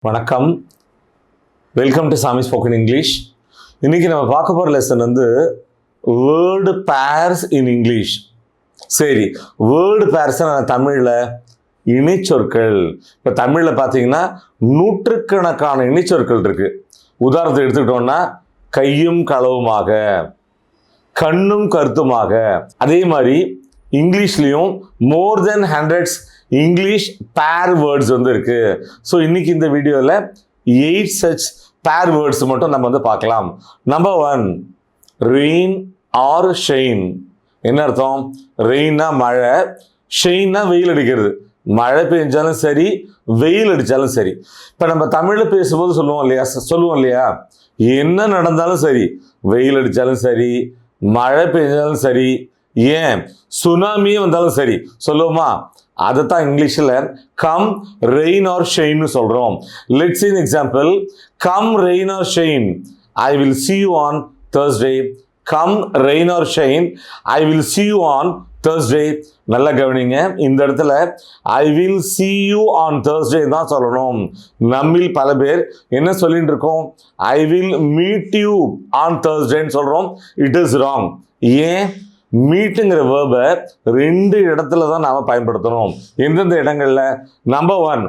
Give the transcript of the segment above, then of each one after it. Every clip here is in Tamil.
வணக்கம், welcome to Sami spoken English. இன்னைக்கு நம்ம பார்க்க போகிற lesson word pairs in English. சரி, வேர்டு பேர்ஸ் தமிழில் இணைச்சொற்கள். இப்போ தமிழில் பார்த்தீங்கன்னா நூற்றுக்கணக்கான இணைச்சொற்கள் இருக்கு. உதாரணத்தை எடுத்துக்கிட்டோம்னா கையும் களவுமாக, கண்ணும் கருத்துமாக. அதே மாதிரி இங்கிலீஷ்லேயும் மோர் தென் ஹண்ட்ரட்ஸ் இங்கிலீஷ் பேர் வேர்ட்ஸ் இருக்கு. ஸோ இன்னைக்கு இந்த வீடியோவில் 8 சச் பேர் வேர்ட்ஸ் மட்டும் நம்ம பார்க்கலாம். Number 1, rain or shine. என்ன அர்த்தம்? ரெயின்னா மழை, ஷெயின்னா வெயில் அடிக்கிறது. மழை பெஞ்சாலும் சரி, வெயில் அடித்தாலும் சரி. இப்போ நம்ம தமிழில் பேசும்போது சொல்லுவோம் இல்லையா, என்ன நடந்தாலும் சரி, வெயில் அடித்தாலும் சரி, மழை பெஞ்சாலும் சரி, ஏன் சுனாமியே வந்தாலும் சரி சொல்லுவோமா? அதைத்தான் இங்கிலீஷில் கம் ரெயின் ஆர் ஷெயின்னு சொல்கிறோம். Let's see an example. Come rain or shine, I will see you on Thursday. Come rain or shine, I will see you on Thursday. நல்லா கவனிங்க, இந்த இடத்துல I will see you on Thursday தான் சொல்லணும். நம்மில் பல பேர் என்ன சொல்லிட்டு இருக்கோம்? I will meet you on Thursdayன்னு சொல்கிறோம். It is wrong. ஏன்? மீட்டுங்கிற வேர்பை 2 இடத்துல தான் நாம் பயன்படுத்தணும். எந்தெந்த இடங்கள்ல? நம்பர் 1,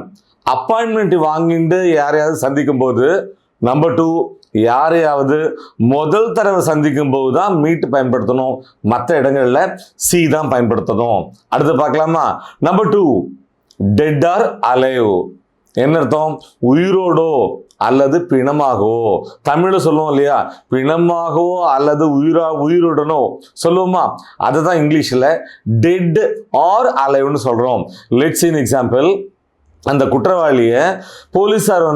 அப்பாயின்மெண்ட் வாங்கிட்டு யாரையாவது சந்திக்கும் போது. நம்பர் 2, யாரையாவது முதல் தடவை சந்திக்கும் போது தான் மீட் பயன்படுத்தணும். மற்ற இடங்கள்ல சி தான் பயன்படுத்தணும். அடுத்து பார்க்கலாமா? Number 2, dead or alive. என்ன அர்த்தம்? உயிரோடோ அல்லது பிணமாகவோ. தமிழில் சொல்லுவோம் இல்லையா, பிணமாகவோ அல்லது உயிருடனோ சொல்லுவோமா? அதை தான் இங்கிலீஷில் டெட் ஆர் அலைவ்னு சொல்கிறோம். Let's see an example. அந்த குற்றவாளியை போலீசார்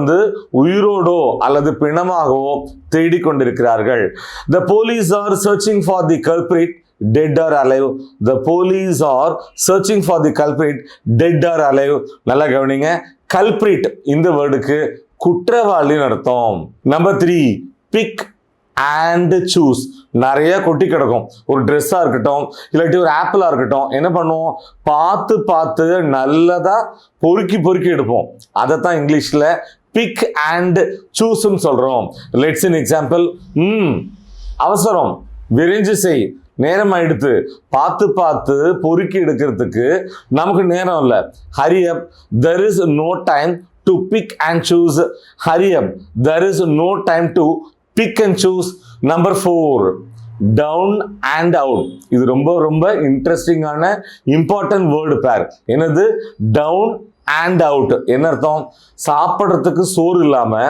உயிரோடோ அல்லது பிணமாகவோ தேடிக்கொண்டிருக்கிறார்கள். The police are searching for the culprit, dead or alive. The police are searching for the culprit, dead or alive. நல்லா கவனிங்க, culprit இந்த வேர்டுக்கு குற்றவாளின்னு அர்த்தம். Number 3, pick and choose. நிறைய கொட்டி கிடக்கும். ஒரு ட்ரெஸ்ஸாக இருக்கட்டும், இல்லாட்டி ஒரு ஆப்பிளாக இருக்கட்டும், என்ன பண்ணுவோம்? பார்த்து பார்த்து நல்லதா பொறுக்கி எடுப்போம். அதைத்தான் இங்கிலீஷில் பிக் அண்ட் சூஸ்ன்னு சொல்கிறோம். Let's an example. அவசரம், விரைஞ்சு செய், நேரம் ஆயிடுத்து. பார்த்து பொறுக்கி எடுக்கிறதுக்கு நமக்கு நேரம் இல்லை. ஹரி அப், there is no time to pick and choose. Hurry up, there is no time to pick and choose. Number 4, down and out. இது ரொம்ப இன்ட்ரெஸ்டிங்கான இம்பார்ட்டன்ட் வேர்டு பேர். என்னது? Down and out. என்ன அர்த்தம்? சாப்பிட்றதுக்கு சோறு இல்லாம,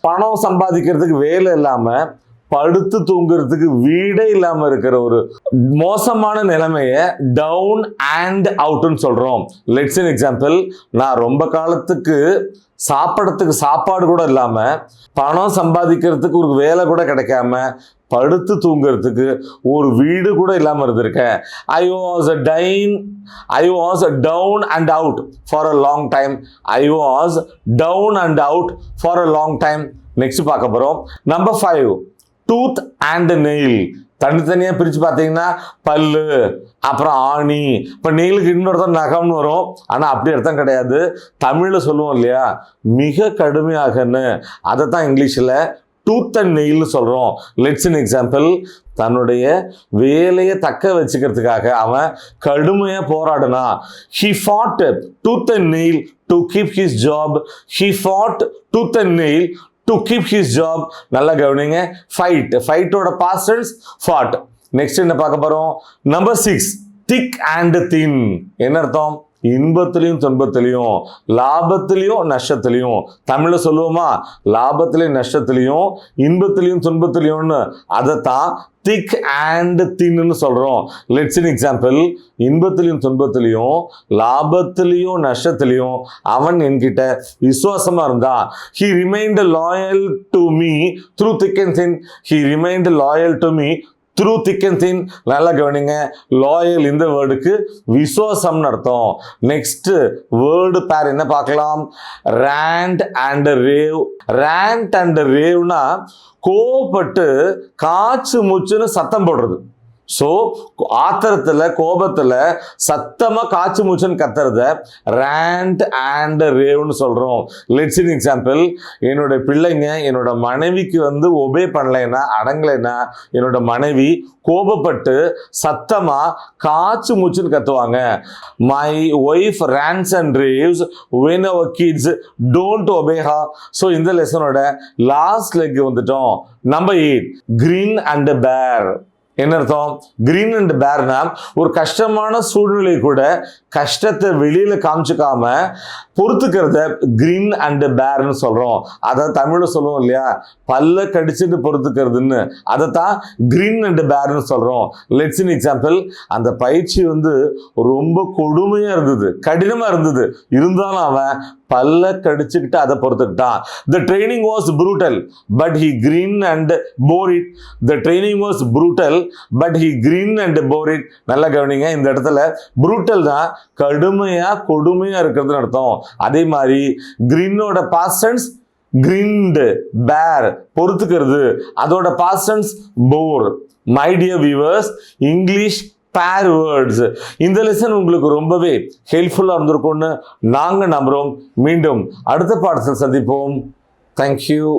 பணம் சம்பாதிக்கிறதுக்கு வேலை இல்லாம, படுத்து தூங்குறதுக்கு வீடே இல்லாம இருக்கிற ஒரு மோசமான நிலைமையை டவுன் அண்ட் அவுட்னு சொல்றோம். Let's an example. நான் ரொம்ப காலத்துக்கு சாப்பிட்றதுக்கு சாப்பாடு கூட இல்லாம, பணம் சம்பாதிக்கிறதுக்கு ஒரு வேலை கூட கிடைக்காம, படுத்து தூங்குறதுக்கு ஒரு வீடு கூட இல்லாம இருந்திருக்கேன். I was down and out for a long time. I was down and out for a long time. Next பார்க்க போறோம். Number 5, tooth and nail. தனித்தனியாக பிரித்து பார்த்தீங்கன்னா பல்லு, அப்புறம் ஆணி. இப்போ நெயிலுக்கு இன்னொருத்தர் நகம்னு வரும், ஆனால் அப்படி அர்த்தம் கிடையாது. தமிழில் சொல்லுவோம் இல்லையா, மிக கடுமையாகன்னு. அதை தான் இங்கிலீஷில் டூத் அண்ட் நெயில்னு சொல்கிறோம். Let's an example. தன்னுடைய வேலையை தக்க வச்சுக்கிறதுக்காக அவன் கடுமையாக போராடினா. He fought tooth and nail to keep his job. He fought tooth and nail to keep his job. நல்லா கவனிங்க, ஃபைட், ஃபைட்டோட பாஸ்ட் டென்ஸ் fought. நெக்ஸ்ட் என்ன பார்க்க போறோம்? Number 6, thick and thin. என்ன அர்த்தம்? இன்பத்திலையும் துன்பத்திலையும், லாபத்திலையும் நஷ்டத்திலையும். தமிழ்ல சொல்லுவோமா? லாபத்திலையும் நஷ்டத்திலையும், இன்பத்திலையும் துன்பத்திலையும்னு. அதைத்தான் திக் அண்ட் தின்னு சொல்றோம். Let's an example. இன்பத்திலையும் துன்பத்திலையும், லாபத்திலையும் நஷ்டத்திலையும் அவன் என்கிட்ட விசுவாசமா இருந்தான். He remained loyal to me through thick and thin. He remained loyal to me through thick and thin. நல்லா கவனிங்க, லாயல் இந்த வேர்டுக்கு விசுவாசம்னு அர்த்தம். நெக்ஸ்ட் வேர்டு பேர் என்ன பார்க்கலாம்? rant and rave. rant and raveனா கோபப்பட்டு காச்சு மூச்சுன்னு சத்தம் போடுறது. ஸோ ஆத்திரத்தில் கோபத்தில் சத்தமாக காய்ச்சி மூச்சுன்னு கத்துறத ரேண்ட் அண்ட் ரேவ்னு சொல்கிறோம். லெட்ஸ் இன் எக்ஸாம்பிள், என்னோட பிள்ளைங்க என்னோட மனைவிக்கு வந்து ஒபே பண்ணலைன்னா, அடங்கலைன்னா, என்னோட மனைவி கோபப்பட்டு சத்தமாக காய்ச்சி மூச்சுன்னு கத்துவாங்க. My wife rants and raves when our kids don't obey her. So இந்த லெசனோட லாஸ்ட் லெக் வந்துட்டோம். Number 8, grin and bear. என்ன அர்த்தம்? கிரீன் அண்ட் பேர்னா ஒரு கஷ்டமான சூழ்நிலை கூட கஷ்டத்தை வெளியில காமிச்சுக்காம பொறுத்துக்கிறத கிரீன் அண்ட் பேர்னு சொல்றோம். அதை தமிழ்ல சொல்லுவோம் இல்லையா, பல்ல கடிச்சிட்டு பொறுத்துக்கிறதுன்னு, அதை தான் கிரீன் அண்ட் பேர்னு சொல்றோம். லெட்ஸ் இன் எக்ஸாம்பிள், அந்த பயிற்சி வந்து ரொம்ப கொடுமையா இருந்தது, கடினமா இருந்தது, இருந்தாலும் அவன் பல்ல கடிச்சுக்கிட்டு அதை பொறுத்துக்கிட்டான். The training was brutal, but he grinned and bore it. The training was brutal, but he grinned and bore it. நல்லா கவனிங்க, இந்த இடத்துல brutal தான் கடுமையா கொடுமையா இருக்கிறதுன்னு அர்த்தம். அதே மாதிரி கிரின்னோட past tense grinned, bear பொறுத்துக்கிறது, அதோட past tense bore. My dear viewers, English பேர் வேர்ட்ஸ் இந்த லெசன் உங்களுக்கு ரொம்பவே ஹெல்ப்ஃபுல்லாக இருந்திருக்கும்னு நாங்கள் நம்புகிறோம். மீண்டும் அடுத்த பாடத்தில் சந்திப்போம். தேங்க்யூ.